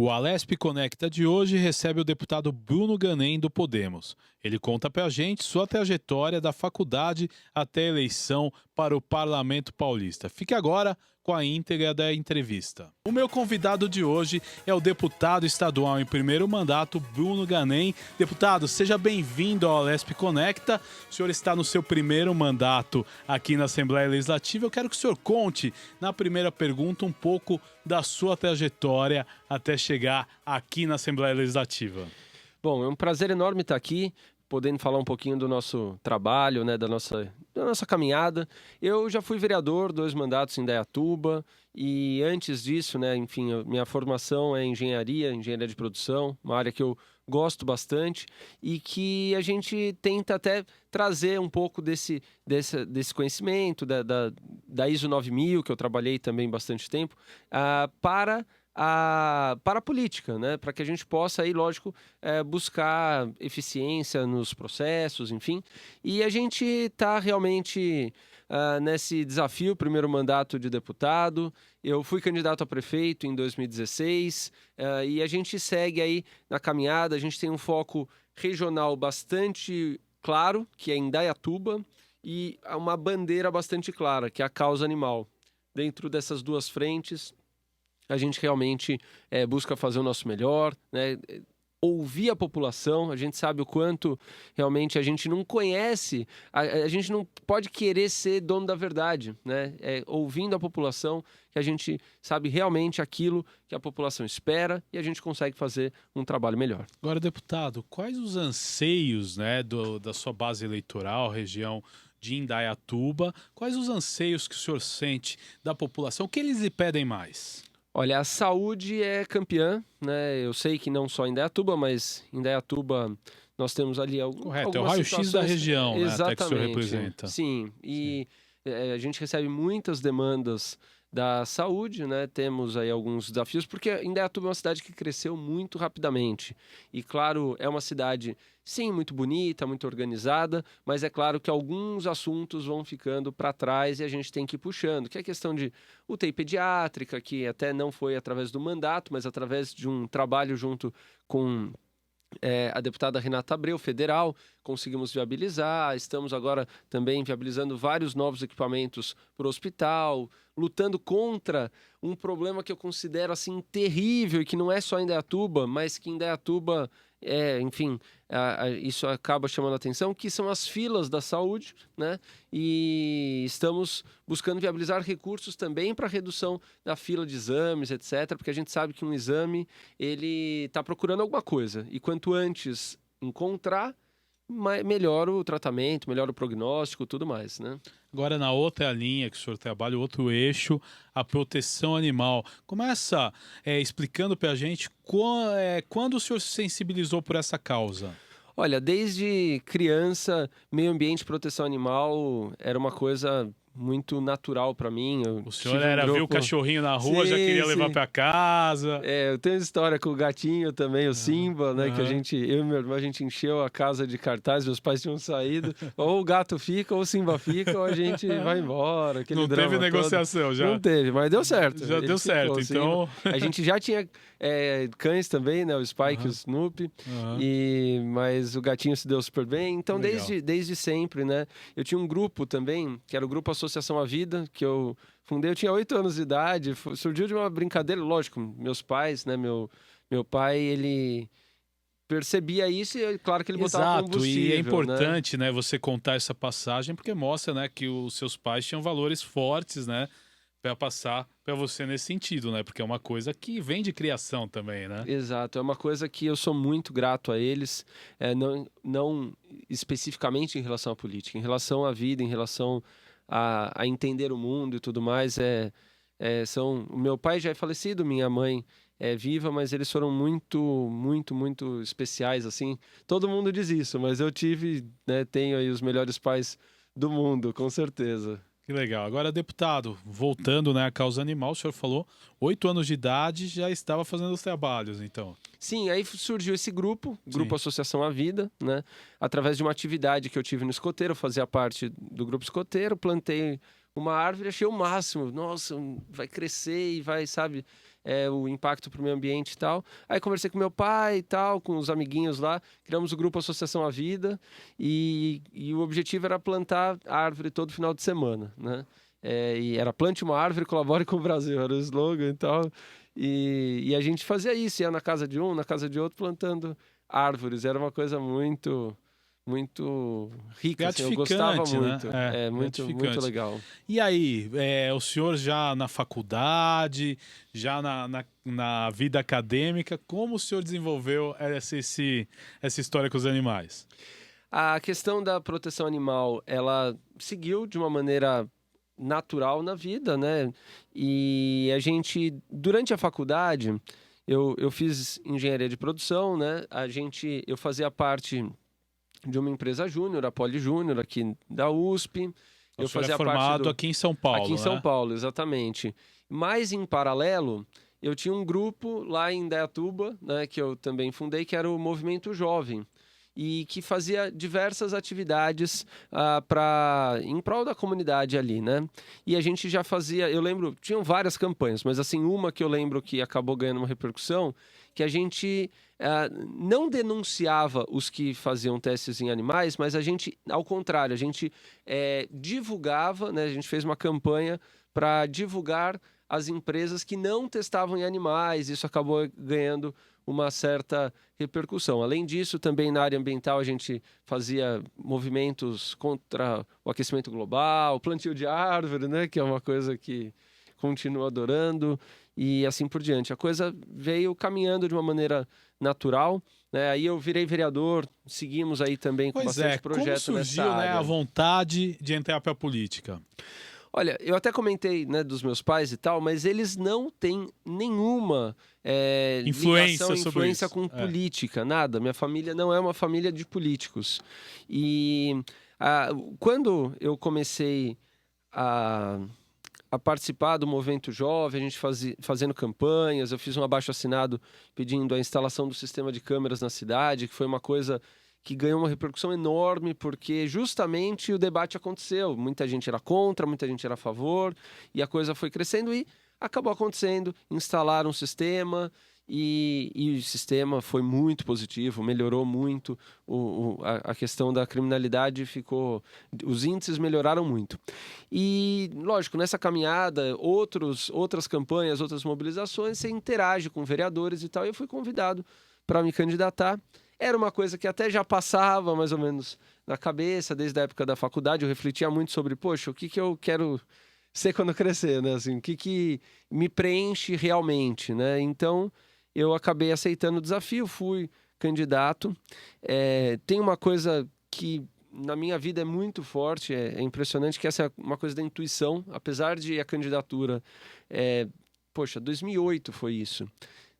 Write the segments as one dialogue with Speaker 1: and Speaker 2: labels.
Speaker 1: O Alesp Conecta de hoje recebe o deputado Bruno Ganem, do Podemos. Ele conta pra gente sua trajetória da faculdade até a eleição para o Parlamento Paulista. Fique agora com a íntegra da entrevista. O meu convidado de hoje é o deputado estadual em primeiro mandato, Bruno Ganem. Deputado, seja bem-vindo ao Alesp Conecta. O senhor está no seu primeiro mandato aqui na Assembleia Legislativa. Eu quero que o senhor conte, na primeira pergunta, um pouco da sua trajetória até chegar aqui na Assembleia Legislativa.
Speaker 2: Bom, é um prazer enorme estar aqui, podendo falar um pouquinho do nosso trabalho, né, da nossa caminhada. Eu já fui vereador, 2 mandatos em Indaiatuba, e antes disso, né, enfim, minha formação é engenharia de produção, uma área que eu gosto bastante e que a gente tenta até trazer um pouco desse conhecimento da ISO 9000, que eu trabalhei também bastante tempo, para a política, né? Para que a gente possa aí, lógico, buscar eficiência nos processos, enfim. E a gente está realmente nesse desafio, primeiro mandato de deputado. Eu fui candidato a prefeito em 2016 e a gente segue aí na caminhada. A gente tem um foco regional bastante claro, que é em Indaiatuba, e uma bandeira bastante clara, que é a causa animal. Dentro dessas duas frentes, a gente realmente busca fazer o nosso melhor, né? Ouvir a população. A gente sabe o quanto realmente a gente não conhece, a gente não pode querer ser dono da verdade, né? Ouvindo a população que a gente sabe realmente aquilo que a população espera e a gente consegue fazer um trabalho melhor.
Speaker 1: Agora, deputado, quais os anseios, né, da sua base eleitoral, região de Indaiatuba? Quais os anseios que o senhor sente da população? O que eles lhe pedem mais?
Speaker 2: Olha, a saúde é campeã, né? Eu sei que não só em Indaiatuba, mas em Indaiatuba nós temos ali
Speaker 1: Correto, é o
Speaker 2: algumas
Speaker 1: raio-x da região, né, até que o senhor
Speaker 2: Exatamente.
Speaker 1: representa.
Speaker 2: Sim, e a gente recebe muitas demandas da saúde, né? Temos aí alguns desafios, porque Indaiatuba é uma cidade que cresceu muito rapidamente. E, claro, é uma cidade, sim, muito bonita, muito organizada, mas é claro que alguns assuntos vão ficando para trás e a gente tem que ir puxando, que é a questão de UTI pediátrica, que até não foi através do mandato, mas através de um trabalho junto com a deputada Renata Abreu, federal, conseguimos viabilizar. Estamos agora também viabilizando vários novos equipamentos para o hospital, lutando contra um problema que eu considero assim terrível e que não é só em Indaiatuba, mas que em Indaiatuba, enfim, isso acaba chamando a atenção, que são as filas da saúde, né? E estamos buscando viabilizar recursos também para redução da fila de exames, etc., porque a gente sabe que um exame, ele está procurando alguma coisa, e quanto antes encontrar, melhor o tratamento, melhor o prognóstico, tudo mais, né?
Speaker 1: Agora, na outra linha que o senhor trabalha, o outro eixo, a proteção animal. Começa explicando para a gente quando o senhor se sensibilizou por essa causa.
Speaker 2: Olha, desde criança, meio ambiente e proteção animal era uma coisa muito natural para mim.
Speaker 1: O senhor viu o cachorrinho na rua, já queria levar para casa.
Speaker 2: Eu tenho história com o gatinho também, o Simba, né? Que eu e meu irmão, a gente encheu a casa de cartazes, meus pais tinham saído. Ou o gato fica, ou o Simba fica, ou a gente vai embora.
Speaker 1: Não teve negociação
Speaker 2: todo.
Speaker 1: já?
Speaker 2: Não teve, mas deu certo.
Speaker 1: Já deu certo, então...
Speaker 2: A gente já tinha cães também, né? O Spike e o Snoopy. Mas o gatinho se deu super bem. Então, desde sempre, né? Eu tinha um grupo também, que era o Grupo Associação à Vida, que eu fundei. Eu tinha 8 anos de idade, surgiu de uma brincadeira, lógico, meus pais, né? Meu pai, ele percebia isso e claro que ele botava combustível.
Speaker 1: E é importante, né, você contar essa passagem, porque mostra, né, que os seus pais tinham valores fortes, né, para passar para você nesse sentido, né? Porque é uma coisa que vem de criação também, né?
Speaker 2: Exato, é uma coisa que eu sou muito grato a eles, não especificamente em relação à política, em relação à vida, em relação a entender o mundo e tudo mais. O meu pai já é falecido, minha mãe é viva, mas eles foram muito, muito, muito especiais, assim. Todo mundo diz isso, mas eu tenho aí os melhores pais do mundo, com certeza.
Speaker 1: Que legal. Agora, deputado, voltando, né, à causa animal, o senhor falou, 8 anos de idade já estava fazendo os trabalhos, então.
Speaker 2: Sim, aí surgiu esse grupo Associação à Vida, né? Através de uma atividade que eu tive no escoteiro, eu fazia parte do grupo escoteiro, plantei uma árvore, achei o máximo. Nossa, vai crescer e vai, sabe? o impacto para o meio ambiente e tal. Aí conversei com meu pai e tal, com os amiguinhos lá, criamos o grupo Associação à Vida e o objetivo era plantar árvore todo final de semana, né? E era plante uma árvore, colabore com o Brasil, era o slogan e tal. E a gente fazia isso, ia na casa de um, na casa de outro, plantando árvores. Era uma coisa muito rica, assim, eu gostava
Speaker 1: Gratificante,
Speaker 2: muito.
Speaker 1: né?
Speaker 2: Muito
Speaker 1: Gratificante.
Speaker 2: legal.
Speaker 1: E aí, o senhor já na faculdade, já na vida acadêmica, como o senhor desenvolveu essa história com os animais?
Speaker 2: A questão da proteção animal, ela seguiu de uma maneira natural na vida, né? E a gente, durante a faculdade, eu fiz engenharia de produção, né? Eu fazia parte de uma empresa júnior, a Poli Júnior, aqui da USP.
Speaker 1: O senhor é formado aqui em São Paulo,
Speaker 2: aqui em São
Speaker 1: né?
Speaker 2: Paulo, exatamente. Mas, em paralelo, eu tinha um grupo lá em Indaiatuba, né, que eu também fundei, que era o Movimento Jovem, e que fazia diversas atividades em prol da comunidade ali, né? E a gente já fazia, eu lembro, tinham várias campanhas, mas assim, uma que eu lembro que acabou ganhando uma repercussão, que a gente não denunciava os que faziam testes em animais, mas a gente, ao contrário, a gente divulgava, né? A gente fez uma campanha para divulgar as empresas que não testavam em animais. Isso acabou ganhando uma certa repercussão. Além disso, também na área ambiental a gente fazia movimentos contra o aquecimento global, plantio de árvore, né? Que é uma coisa que continuo adorando, e assim por diante. A coisa veio caminhando de uma maneira natural, né? Aí eu virei vereador, seguimos aí também com bastante projeto
Speaker 1: como
Speaker 2: nessa
Speaker 1: surgiu, né,
Speaker 2: área.
Speaker 1: a vontade de entrar para a política?
Speaker 2: Olha, eu até comentei, né, dos meus pais e tal, mas eles não têm nenhuma influência
Speaker 1: isso.
Speaker 2: com política, nada. Minha família não é uma família de políticos. E quando eu comecei a participar do movimento jovem, a gente fazendo campanhas, eu fiz um abaixo-assinado pedindo a instalação do sistema de câmeras na cidade, que foi uma coisa que ganhou uma repercussão enorme, porque justamente o debate aconteceu. Muita gente era contra, muita gente era a favor, e a coisa foi crescendo e acabou acontecendo. Instalaram um sistema e o sistema foi muito positivo, melhorou muito a questão da criminalidade, os índices melhoraram muito. E, lógico, nessa caminhada, outras campanhas, outras mobilizações, você interage com vereadores e tal, e eu fui convidado para me candidatar. Era uma coisa que até já passava mais ou menos na cabeça, desde a época da faculdade. Eu refletia muito sobre, poxa, o que eu quero ser quando eu crescer, né? Assim, o que me preenche realmente, né? Então, eu acabei aceitando o desafio, fui candidato. Tem uma coisa que na minha vida é muito forte, é impressionante, que essa é uma coisa da intuição. Apesar de a candidatura... 2008 foi isso.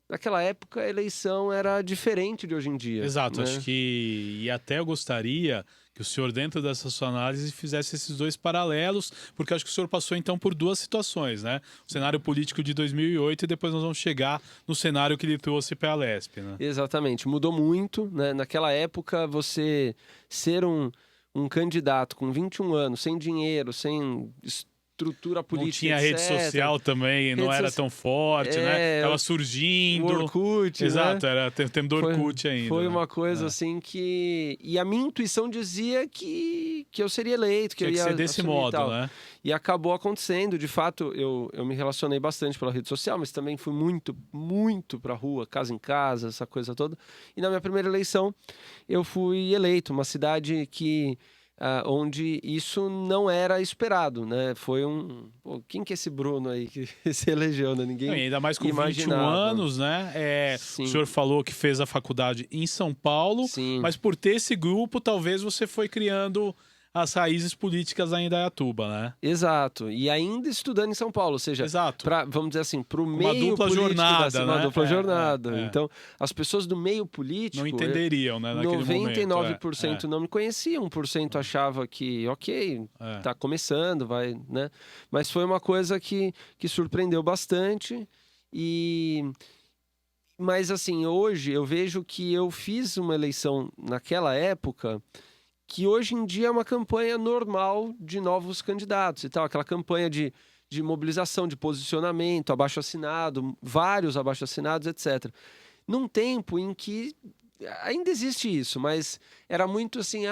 Speaker 2: Naquela época, a eleição era diferente de hoje em dia.
Speaker 1: Exato,
Speaker 2: né?
Speaker 1: acho que... E até eu gostaria que o senhor, dentro dessa sua análise, fizesse esses dois paralelos, porque acho que o senhor passou, então, por duas situações, né? O cenário político de 2008 e depois nós vamos chegar no cenário que ele trouxe para a Alesp, né?
Speaker 2: Exatamente, mudou muito, né? Naquela época, você ser um candidato com 21 anos, sem dinheiro, sem estrutura política,
Speaker 1: não tinha rede social também, não era tão forte, né? Tava surgindo.
Speaker 2: O Orkut,
Speaker 1: exato,
Speaker 2: né?
Speaker 1: era tempo do Orkut ainda.
Speaker 2: Foi
Speaker 1: né?
Speaker 2: uma coisa assim que... E a minha intuição dizia que eu seria eleito, que eu ia
Speaker 1: ser desse modo, né?
Speaker 2: E acabou acontecendo. De fato, eu me relacionei bastante pela rede social, mas também fui muito, muito pra rua, casa em casa, essa coisa toda. E na minha primeira eleição, eu fui eleito. Uma cidade onde isso não era esperado, né? Foi quem que é esse Bruno aí que se elegeu, né? Ninguém
Speaker 1: ainda mais com
Speaker 2: imaginava.
Speaker 1: 21 anos, né? O senhor falou que fez a faculdade em São Paulo,
Speaker 2: Sim.
Speaker 1: Mas por ter esse grupo, talvez você foi criando as raízes políticas ainda em Indaiatuba, né?
Speaker 2: Exato. E ainda estudando em São Paulo, ou seja, vamos dizer assim, para o meio
Speaker 1: dupla
Speaker 2: político
Speaker 1: jornada,
Speaker 2: uma
Speaker 1: né?
Speaker 2: dupla jornada. Então, as pessoas do meio político...
Speaker 1: Não entenderiam, né? Naquele
Speaker 2: 99%
Speaker 1: momento.
Speaker 2: não me conheciam, 1% achava que, tá começando, vai, né? Mas foi uma coisa que surpreendeu bastante. Mas, assim, hoje eu vejo que eu fiz uma eleição naquela época... que hoje em dia é uma campanha normal de novos candidatos e tal. Aquela campanha de de mobilização, de posicionamento, abaixo-assinado, vários abaixo-assinados, etc. Num tempo em que ainda existe isso, mas era muito assim,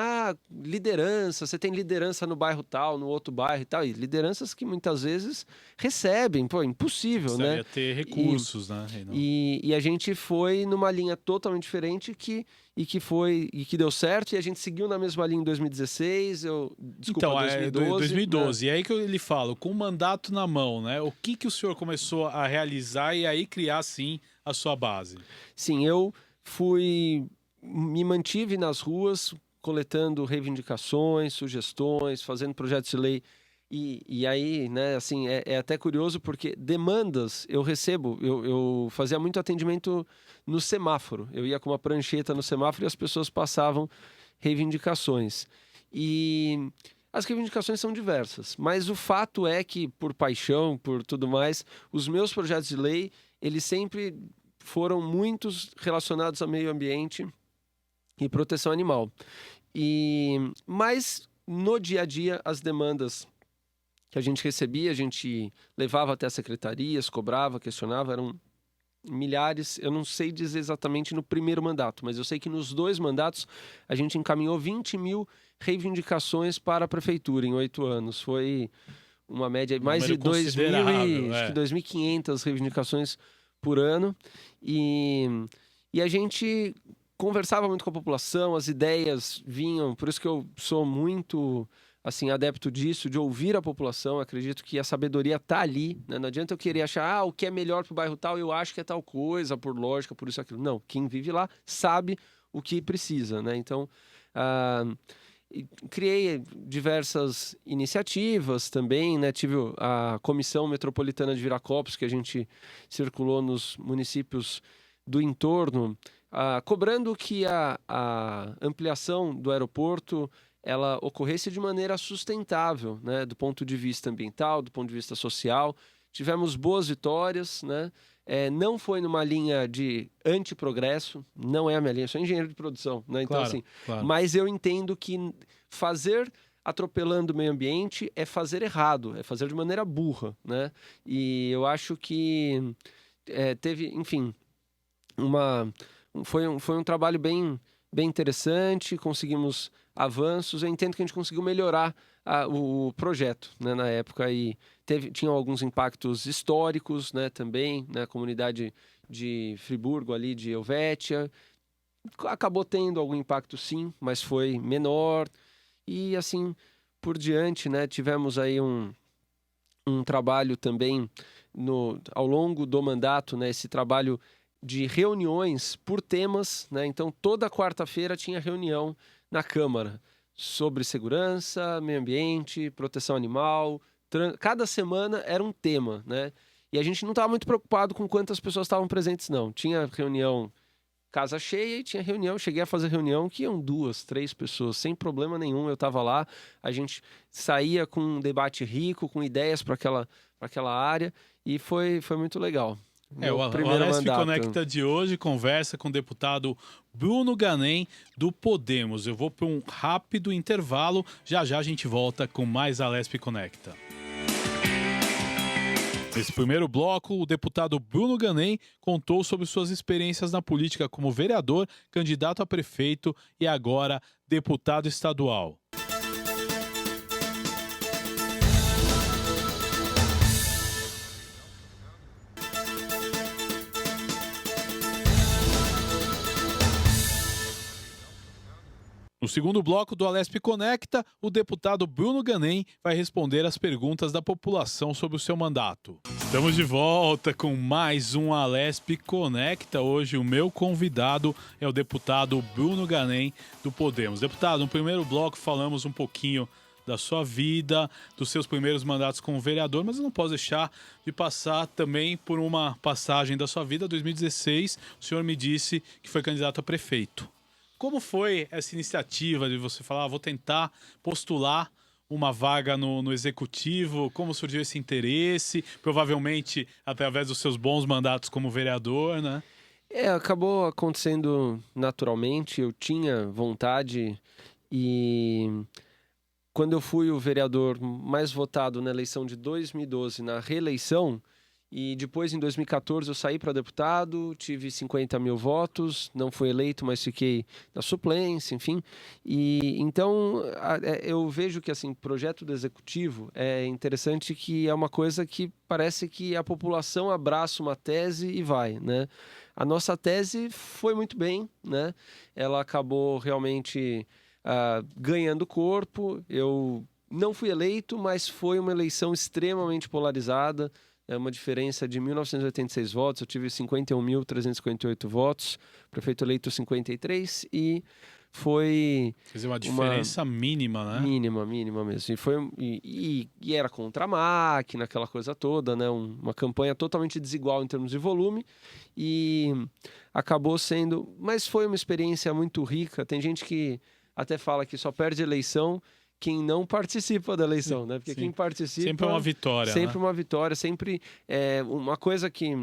Speaker 2: liderança, você tem liderança no bairro tal, no outro bairro e tal, e lideranças que muitas vezes recebem, pô, impossível, né?
Speaker 1: Precisaria ter recursos, né?
Speaker 2: E a gente foi numa linha totalmente diferente que deu certo, e a gente seguiu na mesma linha em 2016,
Speaker 1: Então,
Speaker 2: 2012.
Speaker 1: 2012. E aí que eu lhe falo, com o mandato na mão, né? O que o senhor começou a realizar e aí criar, sim, a sua base?
Speaker 2: Sim, me mantive nas ruas, coletando reivindicações, sugestões, fazendo projetos de lei. E aí, né, assim, é até curioso porque demandas eu recebo, eu fazia muito atendimento no semáforo. Eu ia com uma prancheta no semáforo e as pessoas passavam reivindicações. E as reivindicações são diversas, mas o fato é que, por paixão, por tudo mais, os meus projetos de lei, eles sempre foram muitos relacionados ao meio ambiente e proteção animal. Mas no dia a dia, as demandas que a gente recebia, a gente levava até as secretarias, cobrava, questionava, eram milhares. Eu não sei dizer exatamente no primeiro mandato, mas eu sei que nos 2 mandatos a gente encaminhou 20 mil reivindicações para a prefeitura em 8 anos. Foi uma média mais de 2.500 reivindicações por ano. E a gente conversava muito com a população, as ideias vinham, por isso que eu sou muito assim adepto disso, de ouvir a população. Acredito que a sabedoria está ali, né? Não adianta eu querer achar o que é melhor para o bairro tal, eu acho que é tal coisa, por lógica, por isso, aquilo. Não, quem vive lá sabe o que precisa, né? Então, criei diversas iniciativas também, né? Tive a Comissão Metropolitana de Viracopos, que a gente circulou nos municípios do entorno, cobrando que a ampliação do aeroporto ela ocorresse de maneira sustentável, né? Do ponto de vista ambiental, do ponto de vista social. Tivemos boas vitórias, né? Não foi numa linha de antiprogresso, não é a minha linha, eu sou engenheiro de produção, né? Então,
Speaker 1: Claro, claro.
Speaker 2: mas eu entendo que fazer atropelando o meio ambiente é fazer errado, é fazer de maneira burra, né? E eu acho que teve, enfim, foi um trabalho bem interessante, conseguimos avanços. Eu entendo que a gente conseguiu melhorar o projeto, né, na época, e tinham alguns impactos históricos, né, também, na comunidade de Friburgo, ali de Helvétia. Acabou tendo algum impacto, sim, mas foi menor. E assim por diante, né, tivemos aí um trabalho também ao longo do mandato, né, esse trabalho de reuniões por temas, né? Então toda quarta-feira tinha reunião na Câmara sobre segurança, meio ambiente, proteção animal. Cada semana era um tema, né? E a gente não estava muito preocupado com quantas pessoas estavam presentes, não. Tinha reunião casa cheia e tinha reunião. Cheguei a fazer reunião que iam 2, 3 pessoas, sem problema nenhum. Eu estava lá, a gente saía com um debate rico, com ideias para aquela área, e foi muito legal.
Speaker 1: O Alesp Conecta de hoje conversa com o deputado Bruno Ganem, do Podemos. Eu vou para um rápido intervalo, já a gente volta com mais Alesp Conecta. Nesse primeiro bloco, o deputado Bruno Ganem contou sobre suas experiências na política como vereador, candidato a prefeito e agora deputado estadual. No segundo bloco do Alesp Conecta, o deputado Bruno Ganem vai responder as perguntas da população sobre o seu mandato. Estamos de volta com mais um Alesp Conecta. Hoje o meu convidado é o deputado Bruno Ganem, do Podemos. Deputado, no primeiro bloco falamos um pouquinho da sua vida, dos seus primeiros mandatos como vereador, mas eu não posso deixar de passar também por uma passagem da sua vida. 2016, o senhor me disse que foi candidato a prefeito. Como foi essa iniciativa de você falar, vou tentar postular uma vaga no executivo? Como surgiu esse interesse? Provavelmente através dos seus bons mandatos como vereador, né?
Speaker 2: Acabou acontecendo naturalmente. Eu tinha vontade e quando eu fui o vereador mais votado na eleição de 2012, na reeleição, e depois, em 2014, eu saí para deputado, tive 50 mil votos, não fui eleito, mas fiquei na suplência, enfim. E então, eu vejo que, assim, projeto do executivo é interessante, que é uma coisa que parece que a população abraça uma tese e vai, né? A nossa tese foi muito bem, né? Ela acabou realmente ganhando corpo. Eu não fui eleito, mas foi uma eleição extremamente polarizada. É uma diferença de 1.986 votos, eu tive 51.358 votos, prefeito eleito 53, e foi...
Speaker 1: Quer dizer, uma diferença mínima, né?
Speaker 2: Mínima mesmo. E era contra a máquina, aquela coisa toda, né? Uma campanha totalmente desigual em termos de volume, e acabou sendo... Mas foi uma experiência muito rica. Tem gente que até fala que só perde eleição quem não participa da eleição, né? Porque quem participa...
Speaker 1: Sempre é uma vitória,
Speaker 2: Sempre
Speaker 1: né?
Speaker 2: uma vitória, sempre uma coisa que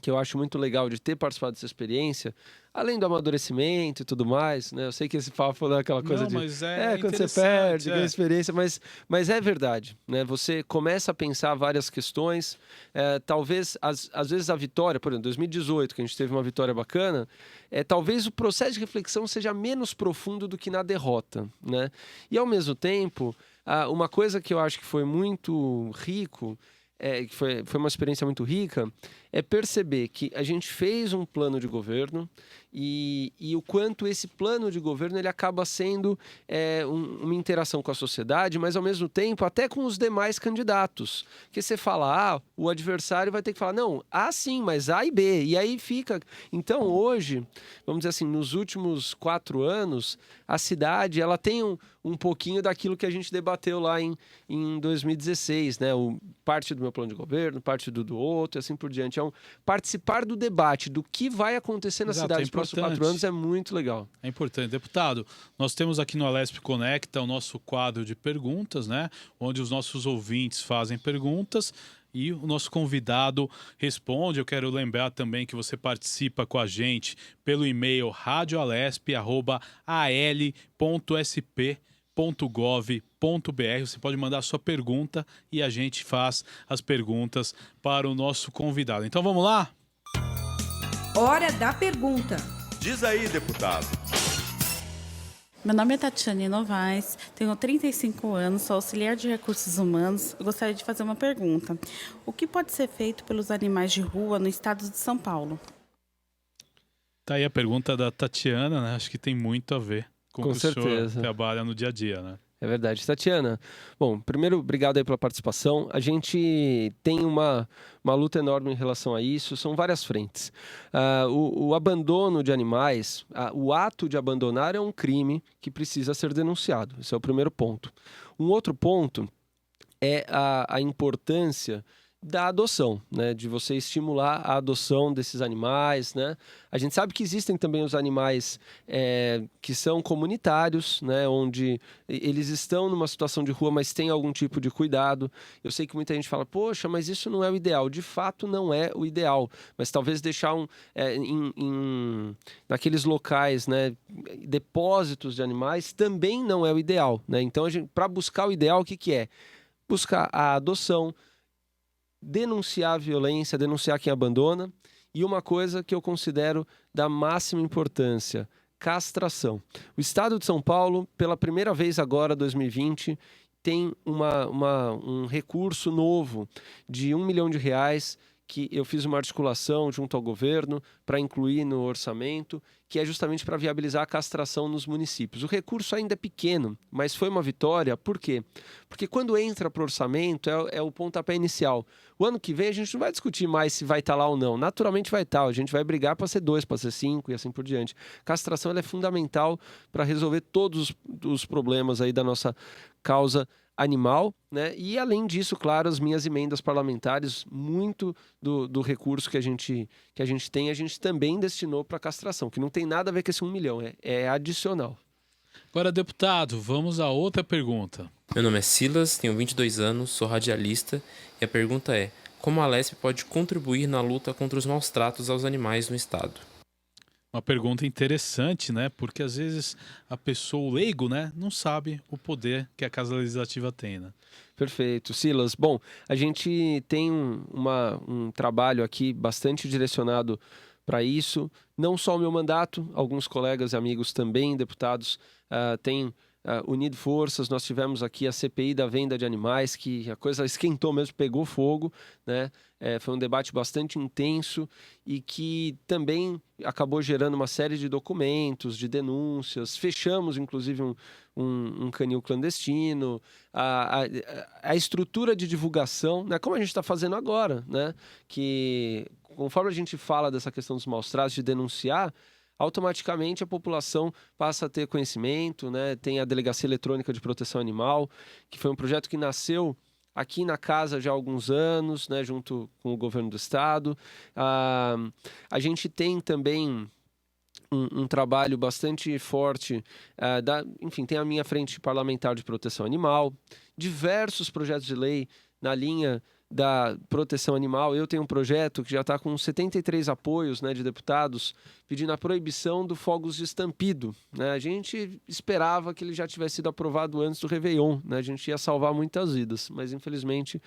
Speaker 2: eu acho muito legal de ter participado dessa experiência, além do amadurecimento e tudo mais, né? Eu sei que esse papo é aquela coisa
Speaker 1: Não, mas
Speaker 2: quando você perde, ganha experiência, mas é verdade, né? Você começa a pensar várias questões, talvez, às vezes a vitória, por exemplo, 2018, que a gente teve uma vitória bacana, talvez o processo de reflexão seja menos profundo do que na derrota, né? E ao mesmo tempo, uma coisa que eu acho que foi muito rico, que foi uma experiência muito rica, é perceber que a gente fez um plano de governo e o quanto esse plano de governo ele acaba sendo uma interação com a sociedade, mas ao mesmo tempo até com os demais candidatos. Porque você fala, o adversário vai ter que falar, não, sim, mas A e B, e aí fica... Então hoje, vamos dizer assim, nos últimos 4 anos, a cidade ela tem um pouquinho daquilo que a gente debateu lá em 2016, né? Parte do meu plano de governo, parte do outro, e assim por diante. Participar do debate do que vai acontecer na cidade nos próximos 4 anos é muito legal.
Speaker 1: É importante. Deputado, nós temos aqui no Alesp Conecta o nosso quadro de perguntas, né? Onde os nossos ouvintes fazem perguntas e o nosso convidado responde. Eu quero lembrar também que você participa com a gente pelo e-mail radioalesp@al.sp.gov.br. Você pode mandar a sua pergunta e a gente faz as perguntas para o nosso convidado. Então vamos lá?
Speaker 3: Hora da pergunta.
Speaker 4: Diz aí, deputado.
Speaker 5: Meu nome é Tatiane Novaes, tenho 35 anos, sou auxiliar de recursos humanos. Eu gostaria de fazer uma pergunta. O que pode ser feito pelos animais de rua no estado de São Paulo?
Speaker 1: Tá aí a pergunta da Tatiana, né? Acho que tem muito a ver com o que
Speaker 2: certeza.
Speaker 1: o senhor trabalha no dia a dia, né?
Speaker 2: É verdade. Tatiana, bom, primeiro, obrigado aí pela participação. A gente tem uma luta enorme em relação a isso, são várias frentes. O abandono de animais, o ato de abandonar é um crime que precisa ser denunciado. Esse é o primeiro ponto. Um outro ponto é a importância da adoção, né? De você estimular a adoção desses animais, né? A gente sabe que existem também os animais que são comunitários, né? Onde eles estão numa situação de rua, mas tem algum tipo de cuidado. Eu sei que muita gente fala, poxa, mas isso não é o ideal. De fato, não é o ideal. Mas talvez deixar naqueles locais, né? Depósitos de animais também não é o ideal, né? Então, para buscar o ideal, o que é? Buscar a adoção, denunciar a violência, denunciar quem abandona, e uma coisa que eu considero da máxima importância, castração. O Estado de São Paulo, pela primeira vez agora, 2020, tem um recurso novo de R$1 milhão, que eu fiz uma articulação junto ao governo para incluir no orçamento, que é justamente para viabilizar a castração nos municípios. O recurso ainda é pequeno, mas foi uma vitória. Por quê? Porque quando entra para o orçamento é o pontapé inicial. O ano que vem a gente não vai discutir mais se vai estar lá ou não. Naturalmente vai estar. A gente vai brigar para ser 2, para ser 5 e assim por diante. Castração ela é fundamental para resolver todos os problemas aí da nossa causa animal, né? E além disso, claro, as minhas emendas parlamentares, muito do recurso que a gente tem, a gente também destinou para castração, que não tem nada a ver com esse 1 milhão, é adicional.
Speaker 1: Agora, deputado, vamos a outra pergunta.
Speaker 6: Meu nome é Silas, tenho 22 anos, sou radialista e a pergunta é: como a Alesp pode contribuir na luta contra os maus tratos aos animais no estado?
Speaker 1: Uma pergunta interessante, né? Porque às vezes a pessoa, o leigo, né, não sabe o poder que a Casa Legislativa tem, né?
Speaker 2: Perfeito. Silas, bom, a gente tem um trabalho aqui bastante direcionado para isso. Não só o meu mandato, alguns colegas e amigos também, deputados, têm unido forças. Nós tivemos aqui a CPI da venda de animais, que a coisa esquentou mesmo, pegou fogo, né? Foi um debate bastante intenso e que também acabou gerando uma série de documentos, de denúncias. Fechamos, inclusive, um canil clandestino. A estrutura de divulgação, né? Como a gente está fazendo agora, né? Que conforme a gente fala dessa questão dos maus tratos, de denunciar, automaticamente a população passa a ter conhecimento, né? Tem a Delegacia Eletrônica de Proteção Animal, que foi um projeto que nasceu aqui na casa já há alguns anos, né? Junto com o governo do estado. A gente tem também um trabalho bastante forte, enfim, tem a minha frente parlamentar de proteção animal, diversos projetos de lei na linha da proteção animal. Eu tenho um projeto que já está com 73 apoios, né, de deputados, pedindo a proibição do fogos de estampido, né? A gente esperava que ele já tivesse sido aprovado antes do Réveillon, né? A gente ia salvar muitas vidas, mas infelizmente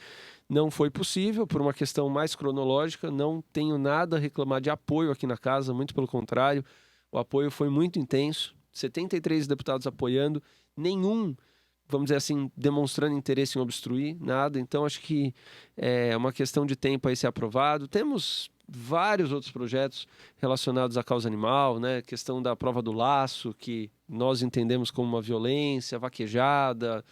Speaker 2: não foi possível por uma questão mais cronológica. Não tenho nada a reclamar de apoio aqui na casa, muito pelo contrário, o apoio foi muito intenso, 73 deputados apoiando, nenhum, vamos dizer assim, demonstrando interesse em obstruir, nada. Então, acho que é uma questão de tempo aí ser aprovado. Temos vários outros projetos relacionados à causa animal, né? Questão da prova do laço, que nós entendemos como uma violência, vaquejada,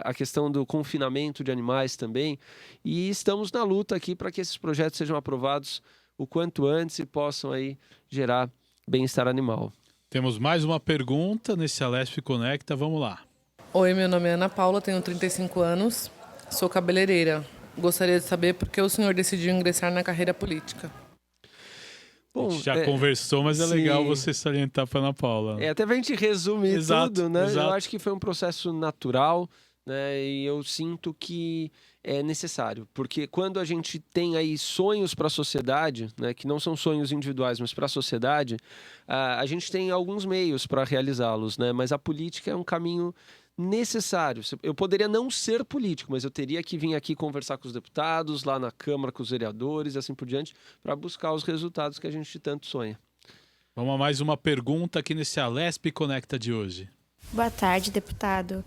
Speaker 2: a questão do confinamento de animais também. E estamos na luta aqui para que esses projetos sejam aprovados o quanto antes e possam aí gerar bem-estar animal.
Speaker 1: Temos mais uma pergunta nesse Alesp Conecta, vamos lá.
Speaker 7: Oi, meu nome é Ana Paula, tenho 35 anos, sou cabeleireira. Gostaria de saber por que o senhor decidiu ingressar na carreira política.
Speaker 2: Bom,
Speaker 1: A gente já conversou, mas é
Speaker 2: sim.
Speaker 1: legal você salientar para Ana Paula.
Speaker 2: Até pra gente resumir tudo, né?
Speaker 1: Exato.
Speaker 2: Eu acho que foi um processo natural, né? E eu sinto que é necessário, porque quando a gente tem aí sonhos para a sociedade, né, que não são sonhos individuais, mas para a sociedade, a gente tem alguns meios para realizá-los, né? Mas a política é um caminho necessário. Eu poderia não ser político, mas eu teria que vir aqui conversar com os deputados, lá na Câmara com os vereadores e assim por diante, para buscar os resultados que a gente tanto sonha.
Speaker 1: Vamos a mais uma pergunta aqui nesse Alesp Conecta de hoje.
Speaker 8: Boa tarde, deputado.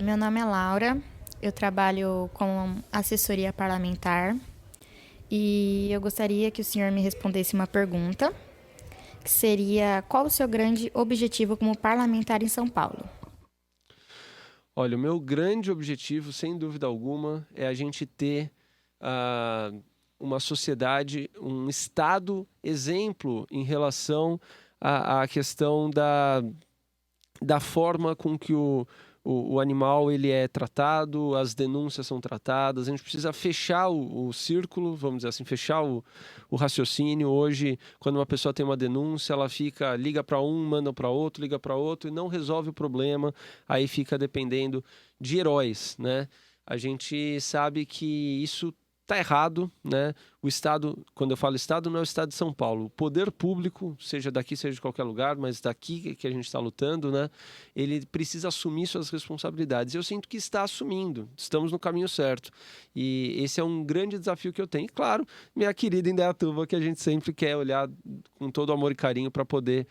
Speaker 8: Meu nome é Laura, eu trabalho com assessoria parlamentar e eu gostaria que o senhor me respondesse uma pergunta, que seria: qual o seu grande objetivo como parlamentar em São Paulo?
Speaker 2: Olha, o meu grande objetivo, sem dúvida alguma, é a gente ter uma sociedade, um Estado exemplo em relação à questão da forma com que o animal ele é tratado, as denúncias são tratadas. A gente precisa fechar o círculo, vamos dizer assim, fechar o raciocínio. Hoje, quando uma pessoa tem uma denúncia, ela liga para um, manda para outro, liga para outro e não resolve o problema. Aí fica dependendo de heróis, né? A gente sabe que isso está errado, né? O Estado, quando eu falo Estado, não é o Estado de São Paulo. O poder público, seja daqui, seja de qualquer lugar, mas daqui que a gente está lutando, né? Ele precisa assumir suas responsabilidades. Eu sinto que está assumindo. Estamos no caminho certo. E esse é um grande desafio que eu tenho. E, claro, minha querida Indaiatuba, que a gente sempre quer olhar com todo amor e carinho para poder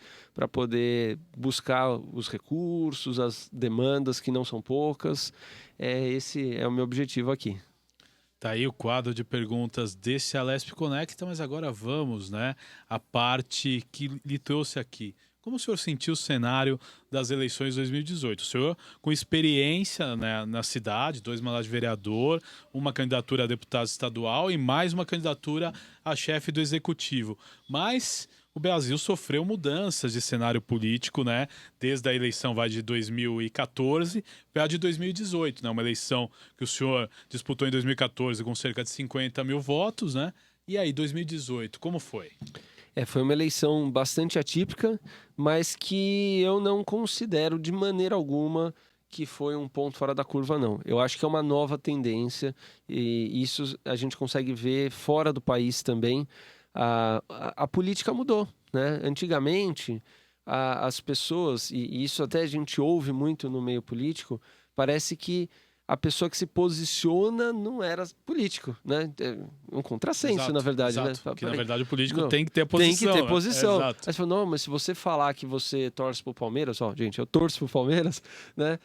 Speaker 2: buscar os recursos, as demandas, que não são poucas. Esse é o meu objetivo aqui.
Speaker 1: Tá aí o quadro de perguntas desse Alesp Conecta, mas agora vamos, né, à parte que lhe trouxe aqui. Como o senhor sentiu o cenário das eleições de 2018? O senhor, com experiência, né, na cidade, 2 mandatos de vereador, uma candidatura a deputado estadual e mais uma candidatura a chefe do executivo. Mas o Brasil sofreu mudanças de cenário político, né? Desde a eleição de 2014 para a de 2018, né? Uma eleição que o senhor disputou em 2014 com cerca de 50 mil votos, né? E aí, 2018, como foi?
Speaker 2: Foi uma eleição bastante atípica, mas que eu não considero de maneira alguma que foi um ponto fora da curva, não. Eu acho que é uma nova tendência e isso a gente consegue ver fora do país também. a política mudou, né? Antigamente, as pessoas, e isso até a gente ouve muito no meio político, parece que a pessoa que se posiciona não era político, né? É um contrassenso,
Speaker 1: Exato,
Speaker 2: na verdade,
Speaker 1: exato,
Speaker 2: né?
Speaker 1: Porque, na verdade, o político
Speaker 2: Não,
Speaker 1: tem que ter posição.
Speaker 2: tem que ter
Speaker 1: né?
Speaker 2: posição.
Speaker 1: Exato.
Speaker 2: Aí você falou, não, mas se você falar que você torce pro Palmeiras, ó, gente, eu torço pro Palmeiras, né?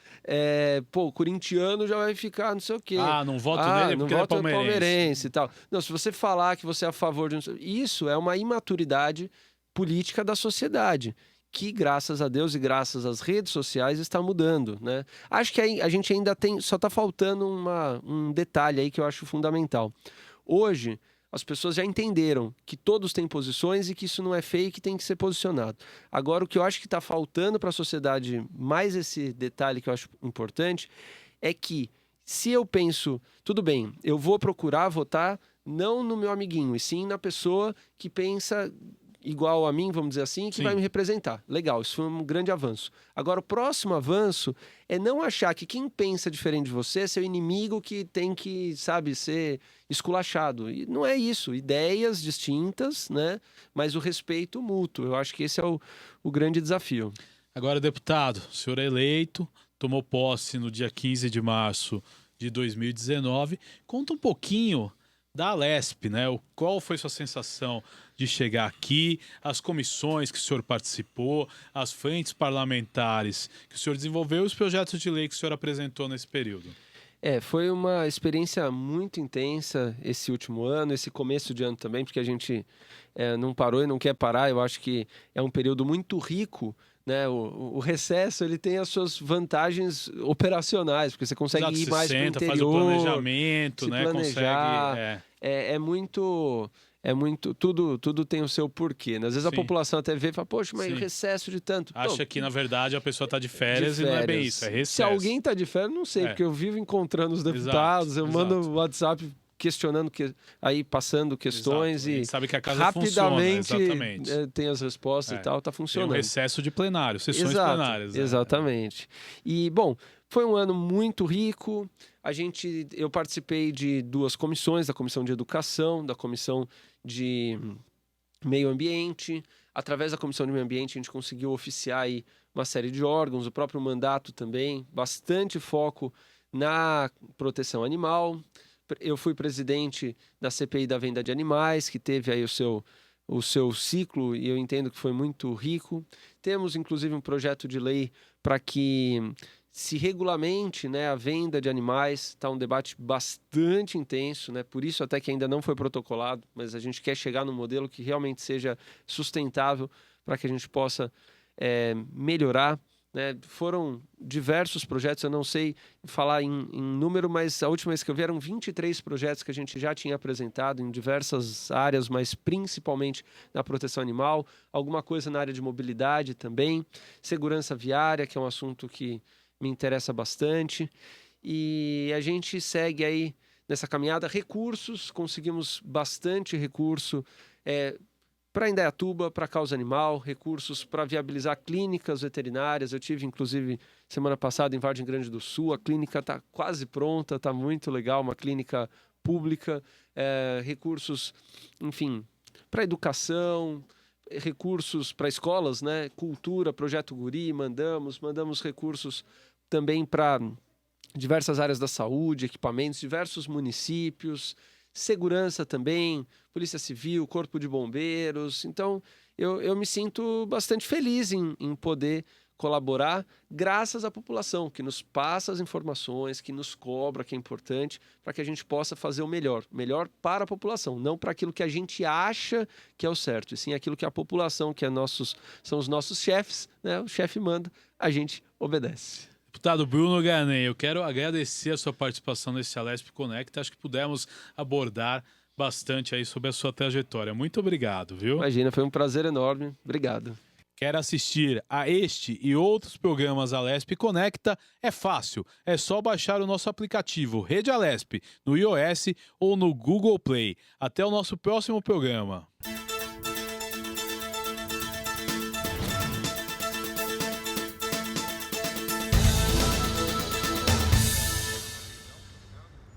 Speaker 2: O corintiano já vai ficar não sei o quê.
Speaker 1: Ah, não voto nele
Speaker 2: não
Speaker 1: porque ele é
Speaker 2: voto no
Speaker 1: palmeirense.
Speaker 2: e tal. Não, se você falar que você é a favor de... Isso é uma imaturidade política da sociedade, que graças a Deus e graças às redes sociais está mudando, né? Acho que a gente ainda só está faltando um detalhe aí que eu acho fundamental. Hoje, as pessoas já entenderam que todos têm posições e que isso não é fake, tem que ser posicionado. Agora, o que eu acho que está faltando para a sociedade, mais esse detalhe que eu acho importante, é que se eu penso, tudo bem, eu vou procurar votar não no meu amiguinho, e sim na pessoa que pensa igual a mim, vamos dizer assim, que
Speaker 1: Sim.
Speaker 2: vai me representar. Legal, isso foi um grande avanço. Agora, o próximo avanço é não achar que quem pensa diferente de você é seu inimigo que tem que, sabe, ser esculachado. E não é isso. Ideias distintas, né? Mas o respeito mútuo. Eu acho que esse é o grande desafio.
Speaker 1: Agora, deputado, o senhor é eleito, tomou posse no dia 15 de março de 2019. Conta um pouquinho da Alesp, né? Qual foi sua sensação de chegar aqui, as comissões que o senhor participou, as frentes parlamentares que o senhor desenvolveu e os projetos de lei que o senhor apresentou nesse período?
Speaker 2: Foi uma experiência muito intensa esse último ano, esse começo de ano também, porque a gente não parou e não quer parar. Eu acho que é um período muito rico, né? O recesso ele tem as suas vantagens operacionais, porque você consegue
Speaker 1: Exato,
Speaker 2: ir
Speaker 1: se
Speaker 2: mais para o
Speaker 1: senta,
Speaker 2: interior,
Speaker 1: faz o planejamento,
Speaker 2: se
Speaker 1: né?
Speaker 2: planejar.
Speaker 1: Consegue.
Speaker 2: É muito, tudo tem o seu porquê, né? Às vezes a
Speaker 1: Sim.
Speaker 2: população até vê e fala, poxa, mas
Speaker 1: Sim.
Speaker 2: o recesso de tanto.
Speaker 1: Acha
Speaker 2: Pô,
Speaker 1: que, na verdade, a pessoa está de férias e não é bem isso, é recesso.
Speaker 2: Se alguém está de férias, não sei, porque eu vivo encontrando os deputados, eu mando
Speaker 1: exato.
Speaker 2: WhatsApp questionando, aí passando questões
Speaker 1: Exato. A gente
Speaker 2: e
Speaker 1: sabe que a casa
Speaker 2: rapidamente
Speaker 1: funciona, exatamente.
Speaker 2: Tem as respostas e tal, tá
Speaker 1: Tem
Speaker 2: funcionando.
Speaker 1: um recesso de plenário, sessões plenárias. né?
Speaker 2: Exatamente. E, bom, foi um ano muito rico. Eu participei de 2 comissões, da Comissão de Educação, da Comissão de Meio Ambiente. Através da Comissão de Meio Ambiente, a gente conseguiu oficiar aí uma série de órgãos, o próprio mandato também, bastante foco na proteção animal. Eu fui presidente da CPI da venda de animais, que teve aí o seu ciclo, e eu entendo que foi muito rico. Temos, inclusive, um projeto de lei para que se regulamente, né, a venda de animais. Está um debate bastante intenso, né? Por isso até que ainda não foi protocolado, mas a gente quer chegar num modelo que realmente seja sustentável para que a gente possa melhorar. Né? Foram diversos projetos, eu não sei falar em número, mas a última vez que eu vi eram 23 projetos que a gente já tinha apresentado em diversas áreas, mas principalmente na proteção animal, alguma coisa na área de mobilidade também, segurança viária, que é um assunto que me interessa bastante, e a gente segue aí nessa caminhada. Recursos, conseguimos bastante recurso para Indaiatuba, para causa animal, recursos para viabilizar clínicas veterinárias. Eu tive, inclusive, semana passada em Vargem Grande do Sul, a clínica está quase pronta, está muito legal, uma clínica pública, recursos, enfim, para educação, recursos para escolas, né? Cultura, Projeto Guri, mandamos recursos também para diversas áreas da saúde, equipamentos, diversos municípios, segurança também, Polícia Civil, Corpo de Bombeiros. Então, eu me sinto bastante feliz em poder colaborar graças à população, que nos passa as informações, que nos cobra, que é importante, para que a gente possa fazer o melhor para a população, não para aquilo que a gente acha que é o certo, e sim aquilo que a população, que são os nossos chefes, né? O chefe manda, a gente obedece.
Speaker 1: Deputado Bruno Ganem, eu quero agradecer a sua participação nesse Alesp Conecta. Acho que pudemos abordar bastante aí sobre a sua trajetória. Muito obrigado, viu?
Speaker 2: Imagina, foi um prazer enorme. Obrigado.
Speaker 1: Quer assistir a este e outros programas Alesp Conecta? É fácil, é só baixar o nosso aplicativo Rede Alesp no iOS ou no Google Play. Até o nosso próximo programa.